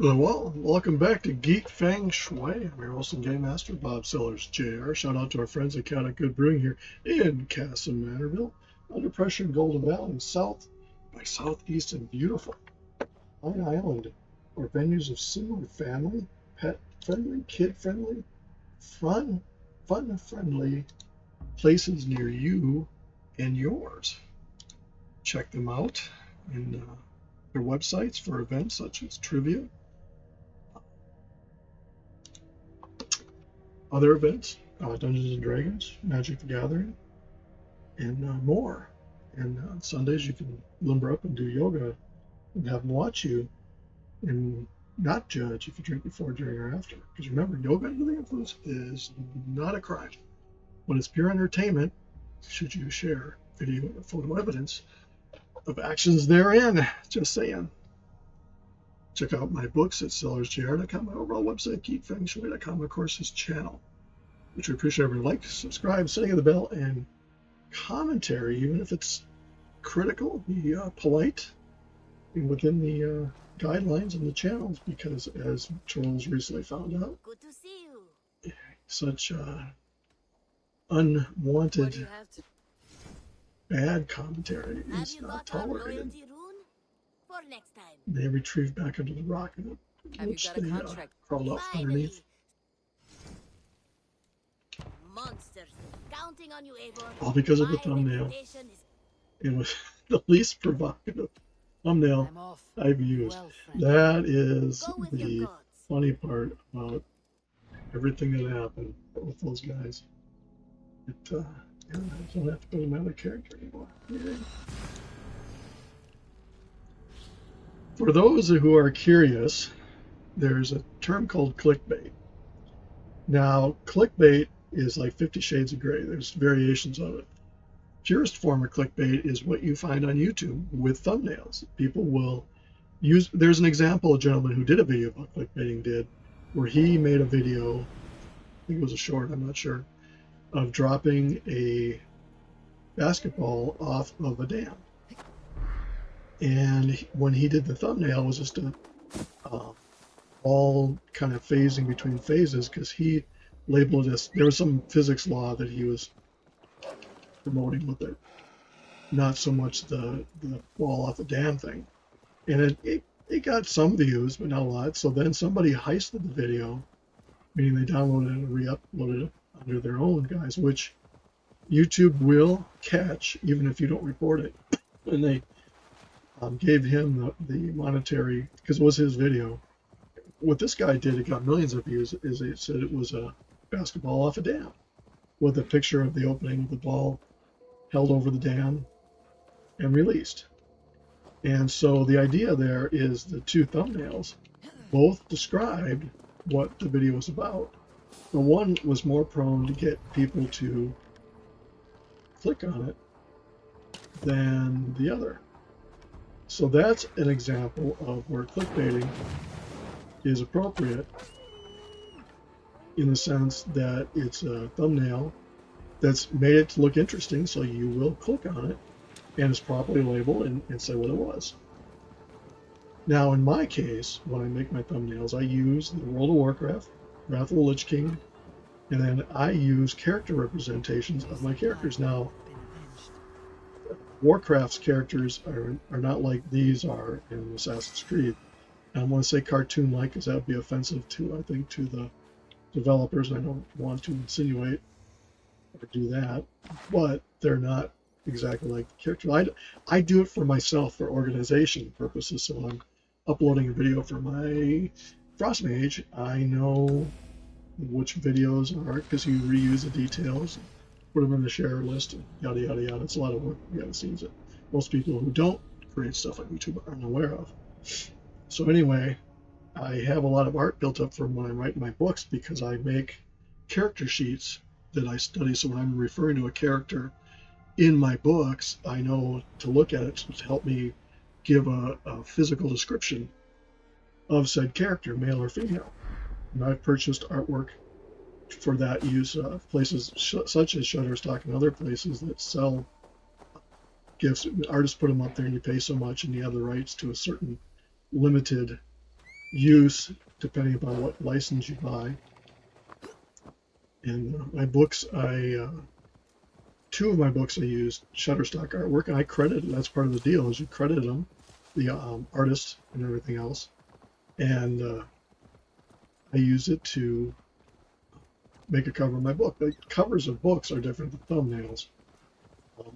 Well, welcome back to Geek, Feng, Shui. I'm your host and game master, Bob Sellers, Jr. Shout out to our friends at Cat Good Brewing here in Castle Manorville, under pressure in Golden Valley, south by southeast and beautiful Pine Island, or venues of similar family, pet friendly, kid friendly, fun friendly places near you and yours. Check them out in their websites for events such as trivia, other events, Dungeons and Dragons, Magic the Gathering, and more. And on Sundays you can limber up and do yoga and have them watch you and not judge if you drink before, during, or after. Because remember, yoga under the influence is not a crime. When it's pure entertainment, should you share video or photo evidence of actions therein? Just saying. Check out my books at sellersjr.com, my overall website, geekfengshui.com, of course, his channel, which we appreciate every like, subscribe, setting of the bell, and commentary, even if it's critical, be polite and within the guidelines and the channels, because as Trolls recently found out, Good to see you. such unwanted bad commentary is not tolerated. For next time. They retrieved back under the rock, which they crawled out from underneath. Monsters, counting on you, Eivor. All because of the thumbnail. It was the least provocative thumbnail I've used. That is the funny part about everything that happened with those guys. I don't have to put another character anymore. Yay. For those who are curious, there's a term called clickbait. Now, clickbait is like 50 Shades of Grey. There's variations of it. Purest form of clickbait is what you find on YouTube with thumbnails. People will use, there's an example, a gentleman who did a video about clickbaiting did, where he made a video, I think it was a short, I'm not sure, of dropping a basketball off of a dam. And when he did the thumbnail, it was just a all kind of phasing between phases, because he labeled it as, there was some physics law that he was promoting with it, not so much the ball off the dam thing. And it got some views, but not a lot. So then somebody heisted the video, meaning they downloaded it and re-uploaded it under their own guise, which YouTube will catch even if you don't report it. And they gave him the monetary, because it was his video. What this guy did, it got millions of views, is they said it was a basketball off a dam with a picture of the opening of the ball held over the dam and released. And so the idea there is the two thumbnails both described what the video was about. The one was more prone to get people to click on it than the other. So that's an example of where clickbaiting is appropriate, in the sense that it's a thumbnail that's made it to look interesting, so you will click on it, and it's properly labeled and say what it was. Now, in my case, when I make my thumbnails, I use the World of Warcraft, Wrath of the Lich King, and then I use character representations of my characters. Now, Warcraft's characters are not like these are in Assassin's Creed. And I want to say cartoon-like, because that would be offensive to, I think, to the developers. I don't want to insinuate or do that, but they're not exactly like the character. I do it for myself, for organization purposes. So when I'm uploading a video for my Frost Mage, I know which videos are, because you reuse the details, put them in the share list, and yada yada yada. It's a lot of work behind the scenes that most people who don't create stuff on YouTube aren't aware of. So anyway, I have a lot of art built up from when I'm writing my books, because I make character sheets that I study. So when I'm referring to a character in my books, I know to look at it to help me give a physical description of said character, male or female. And I've purchased artwork for that use, places such as Shutterstock and other places that sell gifts. Artists put them up there and you pay so much and you have the rights to a certain limited use depending upon what license you buy. And my books, two of my books I used Shutterstock artwork, and I credited, that's part of the deal, is you credit them, the artist and everything else. And I use it to make a cover of my book. The covers of books are different than thumbnails,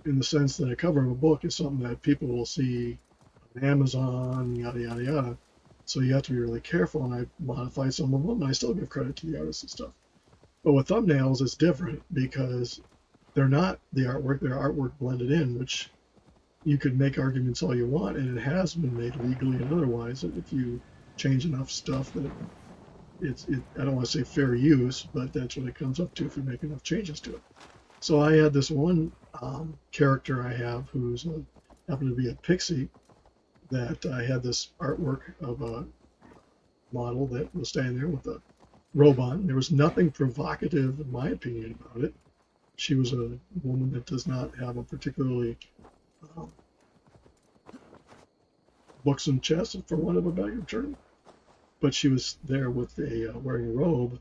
in the sense that a cover of a book is something that people will see on Amazon, yada, yada, yada. So you have to be really careful, and I modify some of them, and I still give credit to the artists and stuff. But with thumbnails, it's different because they're not the artwork, they're artwork blended in, which you could make arguments all you want, and it has been made legally and otherwise, if you change enough stuff that I don't want to say fair use, but that's what it comes up to if you make enough changes to it. So I had this one character I have who's happened to be a pixie, that I had this artwork of a model that was standing there with a robot. And there was nothing provocative, in my opinion, about it. She was a woman that does not have a particularly buxom chest, for want of a better term. But she was there with a wearing a robe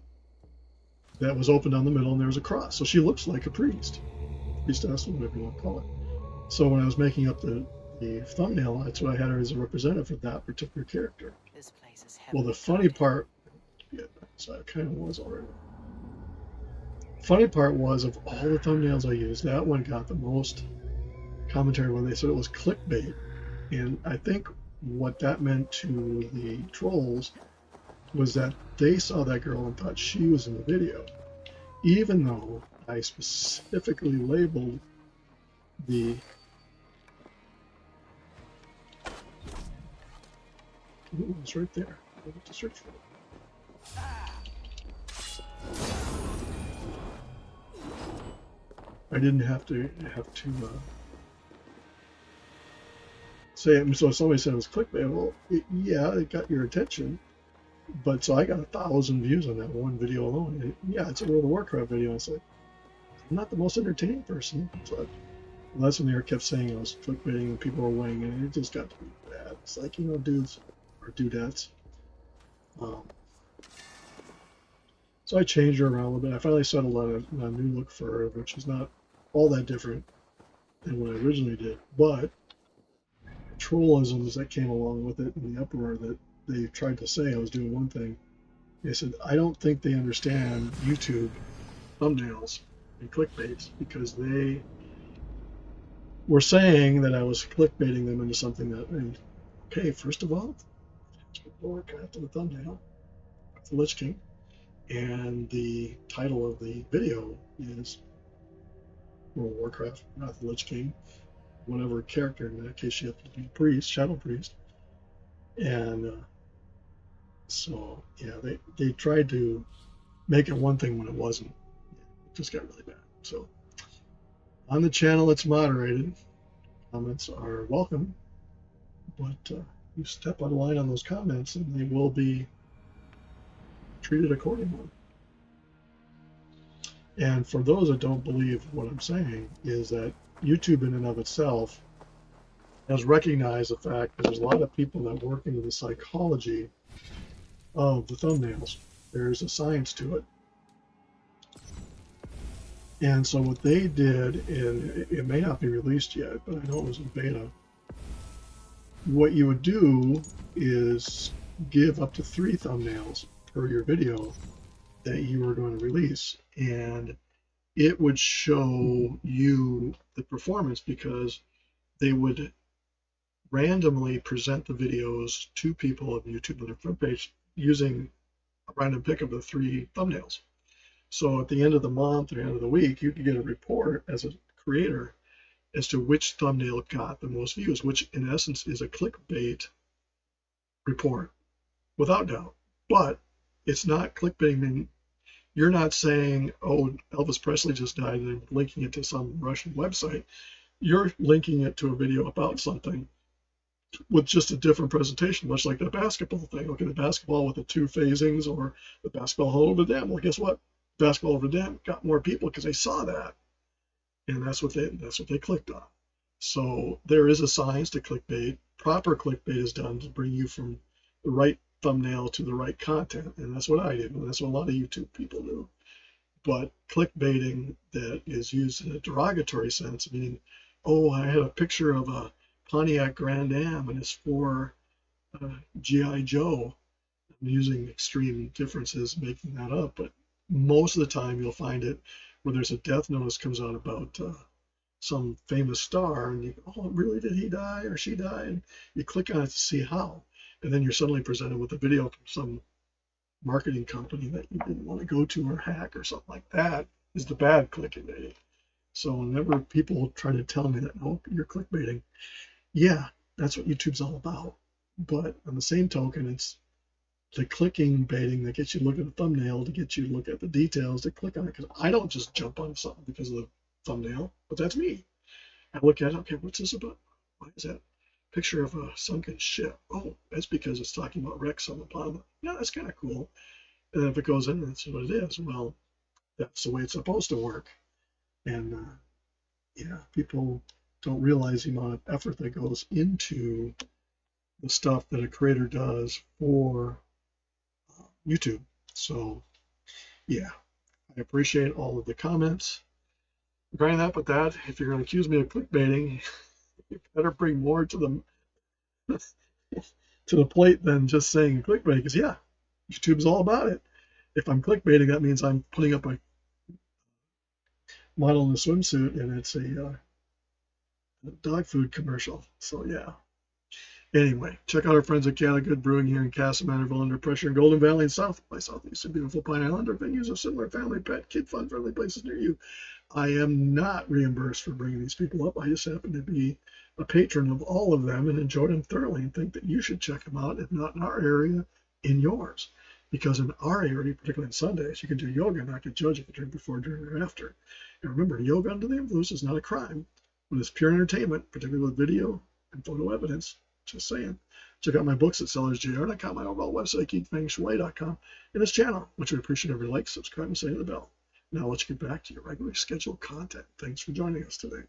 that was open down the middle, and there was a cross. So she looks like a priest, priestess, whatever you want to call it. So when I was making up the thumbnail, that's what I had her as a representative for that particular character. This place is Well, the funny part, yeah, so it kind of was already. Funny part was, of all the thumbnails I used, that one got the most commentary when they said it was clickbait. And I think what that meant to the trolls was that they saw that girl and thought she was in the video, even though I specifically labeled the it was right there. I have to search for it. I didn't have to say it. So somebody said it was clickbait. Well, yeah, it got your attention, but so I got 1,000 views on that one video alone. Yeah, it's a World of Warcraft video. I said, I'm not the most entertaining person, but that's when they kept saying I was clickbaiting and people were weighing in. It just got to be bad. It's like, dudes or dudettes. So I changed her around a little bit. I finally settled on a new look for her, which is not all that different than what I originally did. But trollisms that came along with it and the uproar that they tried to say I was doing one thing. They said, I don't think they understand YouTube thumbnails and clickbaits, because they were saying that I was clickbaiting them into something that, and okay, first of all, look after the thumbnail, the Lich King, and the title of the video is World of Warcraft, not the Lich King, whatever character, in that case you have to be priest, shadow priest. And so yeah, they tried to make it one thing when it wasn't. It just got really bad. So on the channel, it's moderated. Comments are welcome, but you step out of line on those comments and they will be treated accordingly. And for those that don't believe what I'm saying, is that YouTube in and of itself has recognized the fact that there's a lot of people that work into the psychology of the thumbnails. There's a science to it. And so what they did, and it may not be released yet, but I know it was in beta, what you would do is give up to 3 thumbnails per your video that you were going to release, and it would show you the performance, because they would randomly present the videos to people on YouTube on their front page using a random pick of the 3 thumbnails. So at the end of the month or end of the week, you could get a report as a creator as to which thumbnail got the most views, which in essence is a clickbait report, without doubt. But it's not clickbaiting. You're not saying, oh, Elvis Presley just died, and linking it to some Russian website. You're linking it to a video about something with just a different presentation, much like the basketball thing. Okay, the basketball with the 2 phasings, or the basketball hole over the dam. Well, guess what? Basketball over the dam got more people because they saw that, and that's what they clicked on. So there is a science to clickbait. Proper clickbait is done to bring you from the right thumbnail to the right content, and that's what I do, and that's what a lot of YouTube people do. But clickbaiting that is used in a derogatory sense, meaning, oh, I had a picture of a Pontiac Grand Am and it's for G.I. Joe. I'm using extreme differences making that up, but most of the time you'll find it where there's a death notice comes out about some famous star, and you go, oh, really, did he die or she die? And you click on it to see how, and then you're suddenly presented with a video from some marketing company that you didn't want to go to or hack or something like that is the bad clickbaiting. So whenever people try to tell me that, oh, you're clickbaiting, yeah, that's what YouTube's all about. But on the same token, it's the clicking baiting that gets you to look at the thumbnail, to get you to look at the details, to click on it. Because I don't just jump on something because of the thumbnail, but that's me. I look at it, okay, what's this about? Why is that picture of a sunken ship? Oh, that's because it's talking about wrecks on the bottom. Yeah, that's kind of cool. And then if it goes in, that's what it is. Well, that's the way it's supposed to work. And yeah, people don't realize the amount of effort that goes into the stuff that a creator does for YouTube. So yeah, I appreciate all of the comments. Grind up with that. If you're going to accuse me of clickbaiting, you better bring more to the plate than just saying clickbait. Because yeah, YouTube's all about it. If I'm clickbaiting, that means I'm putting up a model in a swimsuit and it's a dog food commercial. So yeah. Anyway, check out our friends at Good Brewing here in Castle Manorville, Under Pressure, in Golden Valley, and south by southeast of beautiful Pine Island. Our venues of similar family, pet, kid, fun-friendly places near you. I am not reimbursed for bringing these people up. I just happen to be a patron of all of them and enjoy them thoroughly, and think that you should check them out, if not in our area, in yours. Because in our area, particularly on Sundays, you can do yoga and not get judged if you drink before, during, or after. And remember, yoga under the influence is not a crime, but it's pure entertainment, particularly with video and photo evidence. Just saying. Check out my books at sellersjr.com, my overall website, geekfengshui.com, and this channel, which we appreciate every like, subscribe, and say the bell. Now let's get back to your regularly scheduled content. Thanks for joining us today.